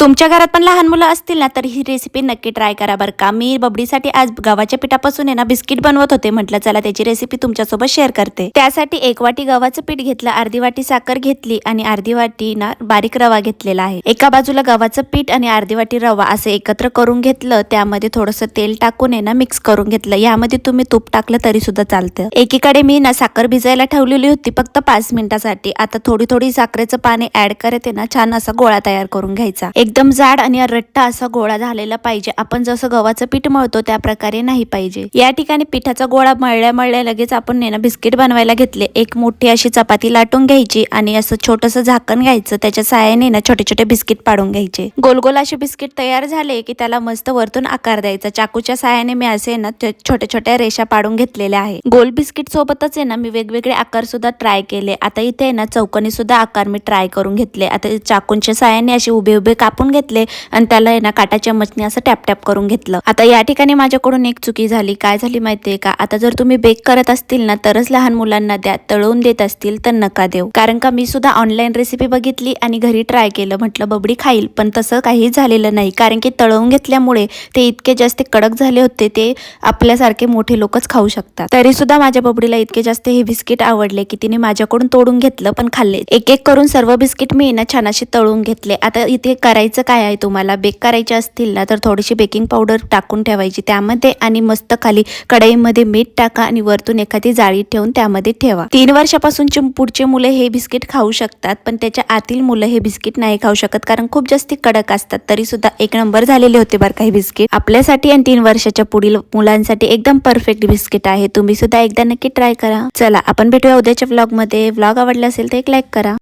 तुमच्या घरात पण लहान मुलं असतील ना तर ही रेसिपी नक्की ट्राय करा बरं का। मी बबडीसाठी आज गव्हाच्या पिठापासून आहे ना बिस्किट बनवत होते, म्हटलं चला त्याची रेसिपी तुमच्यासोबत शेअर करते। त्यासाठी 1 वाटी गव्हाचं पीठ घेतलं, अर्धी वाटी साखर घेतली आणि अर्धी वाटी ना बारीक रवा घेतलेला आहे। एका बाजूला गव्हाचं पीठ आणि अर्धी वाटी रवा असं एकत्र करून घेतलं, त्यामध्ये थोडंसं तेल टाकून आहे ना मिक्स करून घेतलं। यामध्ये तुम्ही तूप टाकलं तरी सुद्धा चालतं। एकीकडे मी ना साखर भिजायला ठेवलेली होती फक्त 5 मिनिटासाठी। आता थोडी थोडी साखरेचं पाणी ऍड करते ना छान असा गोळा तयार करून घ्यायचा। एकदम जाड आणि रट्टा असा गोळा झालेला पाहिजे, आपण जसं गव्हाचं पीठ मळतो त्या प्रकारे नाही पाहिजे। या ठिकाणी पिठाचा गोळा मळल्या लगेच आपण ना बिस्किट बनवायला घेतले। एक मोठी अशी चपाती लाटून घ्यायची आणि असं छोटंसं झाकण घ्यायचं, त्याच्या साहाय्याने ना छोटे छोटे बिस्किट पाडून घ्यायचे। गोल गोल असे बिस्किट तयार झाले की त्याला मस्त वरतून आकार द्यायचा। चाकूच्या साहाय्याने मी असे ना छोट्या छोट्या रेषा पाडून घेतलेल्या आहे। गोल बिस्किट सोबतच आहे ना मी वेगवेगळे आकार सुद्धा ट्राय केले। आता इथे ना चौकोनी सुद्धा आकार मी ट्राय करून घेतले। आता चाकूंच्या साहाय्याने असे उभे उभे कापून घेतले आणि त्याला आहे ना काटा चमचने असं टॅप टॅप करून घेतलं। आता या ठिकाणी माझ्याकडून एक चुकी झाली, काय झाली माहितीये का? आता जर तुम्ही बेक करत असतील ना तरच लहान मुलांना द्या, तळून देत असतील तर नका देऊ। कारण का मी सुद्धा ऑनलाईन रेसिपी बघितली आणि घरी ट्राय केलं, म्हटलं बबडी खाईल, पण तसं काही झालेलं नाही। कारण की तळून घेतल्यामुळे ते इतके जास्त कडक झाले होते, ते आपल्यासारखे मोठे लोकच खाऊ शकतात। तरी सुद्धा माझ्या बबडीला इतके जास्त हे बिस्किट आवडले की तिने माझ्याकडून तोडून घेतलं पण खाल्ले। एक एक करून सर्व बिस्किट मी ना छान असे तळून घेतले। आता इथे करायचं काय आहे, तुम्हाला बेक करायचे असतील ना तर थोडीशी बेकिंग पावडर टाकून ठेवायची त्यामध्ये आणि मस्त खाली कढईमध्ये मीठ टाका आणि वरतून एखादी जाळी ठेवून त्यामध्ये ठेवा। 3 वर्षापासूनचे पुढचे मुले हे बिस्किट खाऊ शकतात, पण त्याच्या आतील मुलं हे बिस्किट नाही खाऊ शकत कारण खूप जास्त कडक असतात। तरी सुद्धा 1 नंबर झालेले होते बरं काही बिस्किट आपल्यासाठी आणि 3 वर्षाच्या पुढील मुलांसाठी एकदम परफेक्ट बिस्किट आहे। तुम्ही सुद्धा एकदा नक्की ट्राय करा। चला आपण भेटूया उद्याच्या व्लॉग मध्ये। व्लॉग आवडला असेल तर एक लाईक करा।